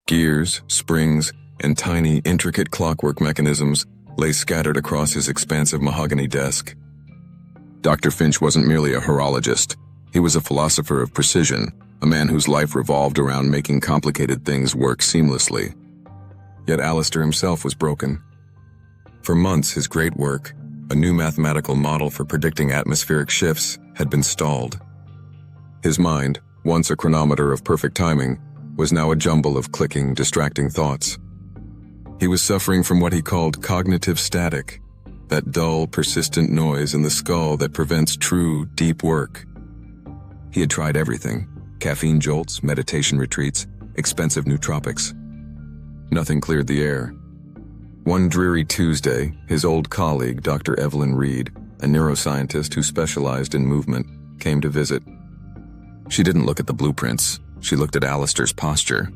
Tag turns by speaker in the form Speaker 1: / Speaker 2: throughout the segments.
Speaker 1: Gears, springs, and tiny, intricate clockwork mechanisms lay scattered across his expansive mahogany desk. Dr. Finch wasn't merely a horologist. He was a philosopher of precision, a man whose life revolved around making complicated things work seamlessly. Yet Alistair himself was broken. For months, his great work, a new mathematical model for predicting atmospheric shifts, had been stalled. His mind, once a chronometer of perfect timing, was now a jumble of clicking, distracting thoughts. He was suffering from what he called cognitive static, that dull, persistent noise in the skull that prevents true, deep work. He had tried everything: caffeine jolts, meditation retreats, expensive nootropics. Nothing cleared the air. One dreary Tuesday, his old colleague, Dr. Evelyn Reed, a neuroscientist who specialized in movement, came to visit. She didn't look at the blueprints. She looked at Alistair's posture.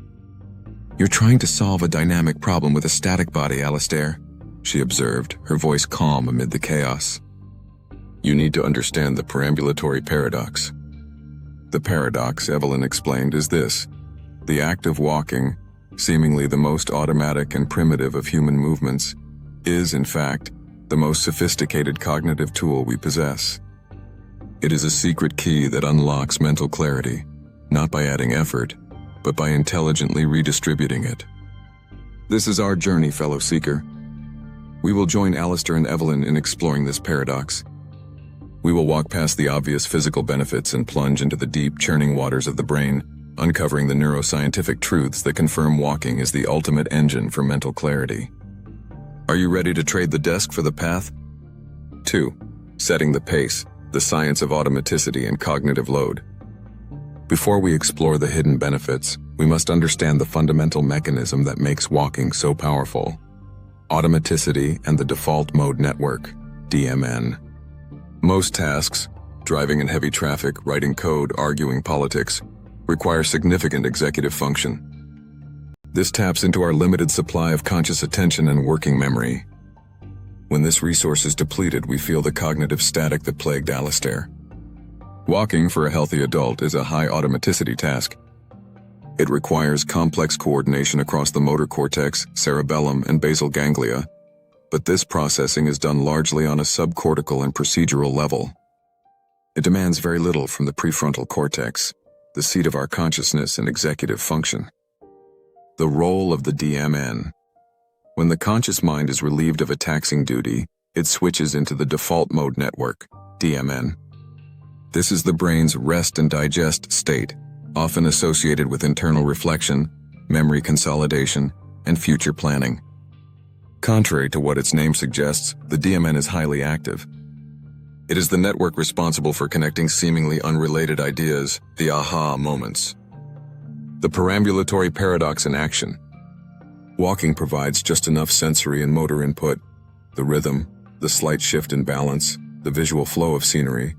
Speaker 1: "You're trying to solve a dynamic problem with a static body, Alistair," she observed, her voice calm amid the chaos. "You need to understand the perambulatory paradox." The paradox, Evelyn explained, is this: the act of walking, seemingly the most automatic and primitive of human movements, is, in fact, the most sophisticated cognitive tool we possess. It is a secret key that unlocks mental clarity, not by adding effort, but by intelligently redistributing it. This is our journey, fellow seeker. We will join Alistair and Evelyn in exploring this paradox. We will walk past the obvious physical benefits and plunge into the deep, churning waters of the brain, uncovering the neuroscientific truths that confirm walking is the ultimate engine for mental clarity. Are you ready to trade the desk for the path? 2. Setting the pace, the science of automaticity and cognitive load. Before we explore the hidden benefits, we must understand the fundamental mechanism that makes walking so powerful: automaticity and the default mode network, DMN. Most tasks, driving in heavy traffic, writing code, arguing politics, require significant executive function. This taps into our limited supply of conscious attention and working memory. When this resource is depleted, we feel the cognitive static that plagued Alistair. Walking for a healthy adult is a high automaticity task. It requires complex coordination across the motor cortex, cerebellum, and basal ganglia, but this processing is done largely on a subcortical and procedural level. It demands very little from the prefrontal cortex, the seat of our consciousness and executive function. The role of the DMN. When the conscious mind is relieved of a taxing duty, it switches into the default mode network, DMN. This is the brain's rest and digest state, often associated with internal reflection, memory consolidation, and future planning. Contrary to what its name suggests, the DMN is highly active. It is the network responsible for connecting seemingly unrelated ideas, the aha moments. The perambulatory paradox in action. Walking provides just enough sensory and motor input, the rhythm, the slight shift in balance, the visual flow of scenery,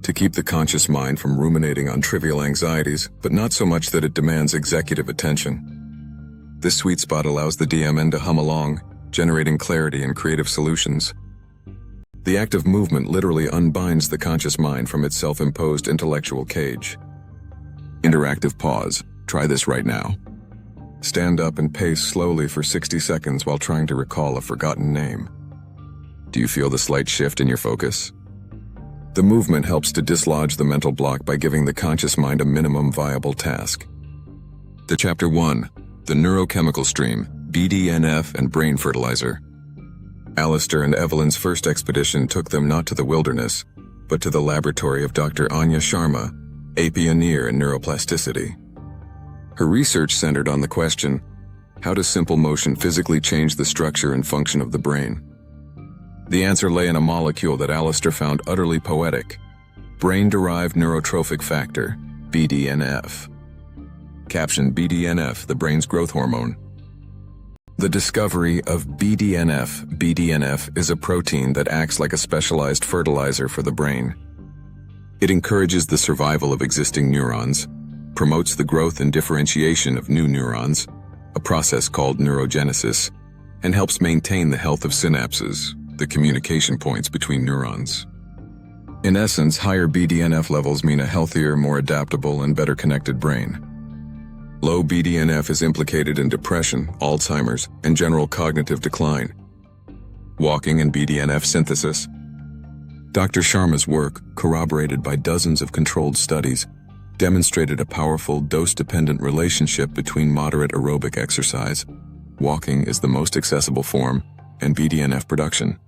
Speaker 1: to keep the conscious mind from ruminating on trivial anxieties, but not so much that it demands executive attention. This sweet spot allows the DMN to hum along, generating clarity and creative solutions. The act of movement literally unbinds the conscious mind from its self-imposed intellectual cage. Interactive pause. Try this right now. Stand up and pace slowly for 60 seconds while trying to recall a forgotten name. Do you feel the slight shift in your focus? The movement helps to dislodge the mental block by giving the conscious mind a minimum viable task. The Chapter 1, the neurochemical stream, BDNF and brain fertilizer. Alistair and Evelyn's first expedition took them not to the wilderness, but to the laboratory of Dr. Anya Sharma, a pioneer in neuroplasticity. Her research centered on the question, how does simple motion physically change the structure and function of the brain? The answer lay in a molecule that Alistair found utterly poetic: brain-derived neurotrophic factor, BDNF. Caption: BDNF, the brain's growth hormone. The discovery of BDNF is a protein that acts like a specialized fertilizer for the brain. It encourages the survival of existing neurons, promotes the growth and differentiation of new neurons, a process called neurogenesis, and helps maintain the health of synapses, the communication points between neurons. In essence, higher BDNF levels mean a healthier, more adaptable, and better connected brain. Low BDNF is implicated in depression, Alzheimer's, and general cognitive decline. Walking and BDNF synthesis. Dr. Sharma's work, corroborated by dozens of controlled studies, demonstrated a powerful dose-dependent relationship between moderate aerobic exercise, walking is the most accessible form, and BDNF production.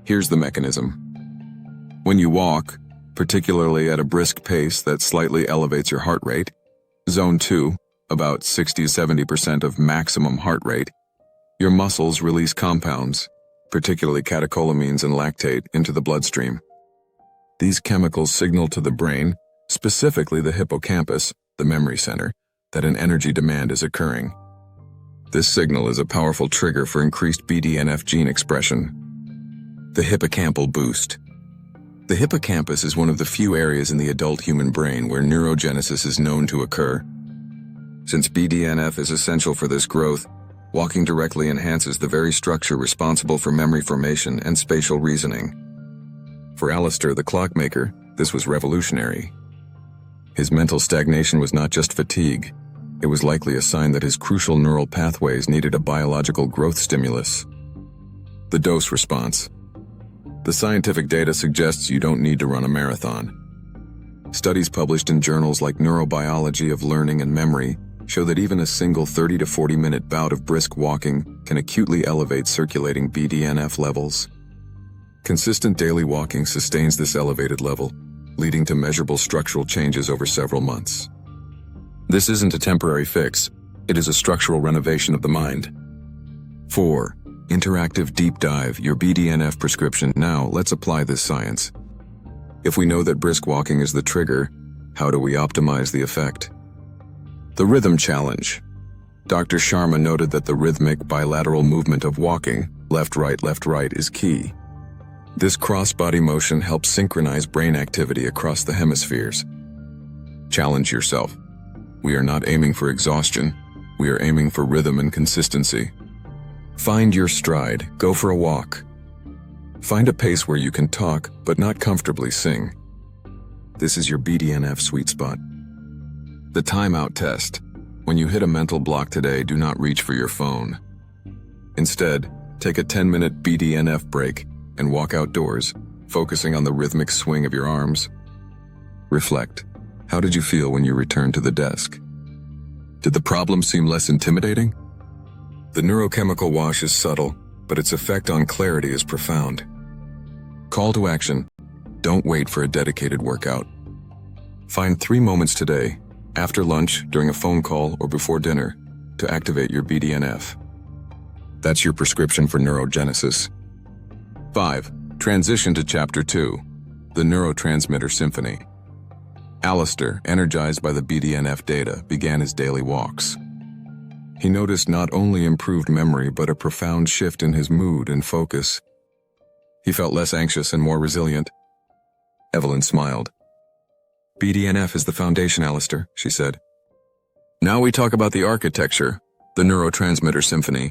Speaker 1: Here's the mechanism. When you walk, particularly at a brisk pace that slightly elevates your heart rate, zone 2, about 60-70% of maximum heart rate, your muscles release compounds, particularly catecholamines and lactate, into the bloodstream. These chemicals signal to the brain, specifically the hippocampus, the memory center, that an energy demand is occurring. This signal is a powerful trigger for increased BDNF gene expression. The hippocampal boost. The hippocampus is one of the few areas in the adult human brain where neurogenesis is known to occur. Since BDNF is essential for this growth, walking directly enhances the very structure responsible for memory formation and spatial reasoning. For Alistair, the clockmaker, this was revolutionary. His mental stagnation was not just fatigue. It was likely a sign that his crucial neural pathways needed a biological growth stimulus. The dose response. The scientific data suggests you don't need to run a marathon. Studies published in journals like Neurobiology of Learning and Memory show that even a single 30 to 40-minute bout of brisk walking can acutely elevate circulating BDNF levels. Consistent daily walking sustains this elevated level, leading to measurable structural changes over several months. This isn't a temporary fix, it is a structural renovation of the mind. 4. Interactive deep dive, your BDNF prescription. Now, let's apply this science. If we know that brisk walking is the trigger, how do we optimize the effect? The rhythm challenge. Dr. Sharma noted that the rhythmic bilateral movement of walking, left, right, is key. This cross-body motion helps synchronize brain activity across the hemispheres. Challenge yourself. We are not aiming for exhaustion, we are aiming for rhythm and consistency. Find your stride, go for a walk. Find a pace where you can talk, but not comfortably sing. This is your BDNF sweet spot. The timeout test. When you hit a mental block today, do not reach for your phone. Instead, take a 10-minute BDNF break and walk outdoors, focusing on the rhythmic swing of your arms. Reflect. How did you feel when you returned to the desk? Did the problem seem less intimidating? The neurochemical wash is subtle, but its effect on clarity is profound. Call to action. Don't wait for a dedicated workout. Find 3 moments today, after lunch, during a phone call, or before dinner, to activate your BDNF. That's your prescription for neurogenesis. 5. Transition to Chapter 2, the neurotransmitter symphony. Alistair, energized by the BDNF data, began his daily walks. He noticed not only improved memory but a profound shift in his mood and focus. He felt less anxious and more resilient. Evelyn smiled. BDNF is the foundation, Alistair, she said. Now we talk about the architecture, the neurotransmitter symphony,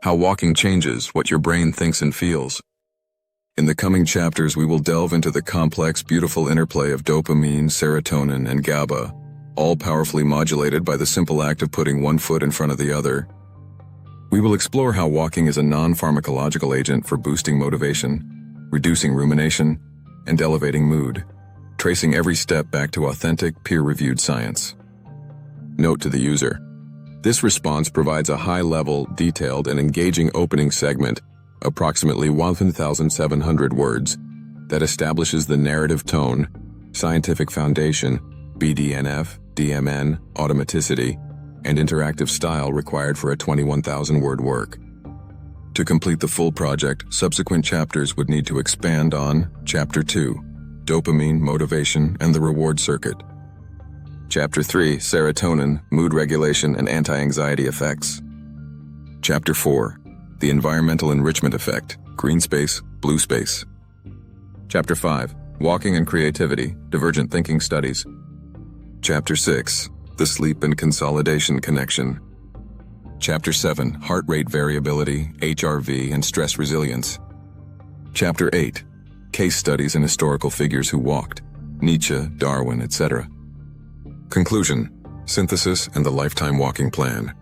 Speaker 1: how walking changes what your brain thinks and feels. In the coming chapters, we will delve into the complex, beautiful interplay of dopamine, serotonin, and GABA, all powerfully modulated by the simple act of putting one foot in front of the other. We will explore how walking is a non-pharmacological agent for boosting motivation, reducing rumination, and elevating mood, tracing every step back to authentic, peer-reviewed science. Note to the user. This response provides a high-level, detailed, and engaging opening segment, approximately 1,700 words, that establishes the narrative tone, scientific foundation, BDNF, DMN, automaticity, and interactive style required for a 21,000-word work. To complete the full project, subsequent chapters would need to expand on Chapter 2, Dopamine, Motivation, and the Reward Circuit. Chapter 3, Serotonin, Mood Regulation and Anti-Anxiety Effects. Chapter 4, The Environmental Enrichment Effect, Green Space, Blue Space. Chapter 5, Walking and Creativity, Divergent Thinking Studies. Chapter 6, The Sleep and Consolidation Connection. Chapter 7, Heart Rate Variability, HRV, and Stress Resilience. Chapter 8, Case Studies and Historical Figures who walked, Nietzsche, Darwin, etc. Conclusion. Synthesis and the Lifetime Walking Plan.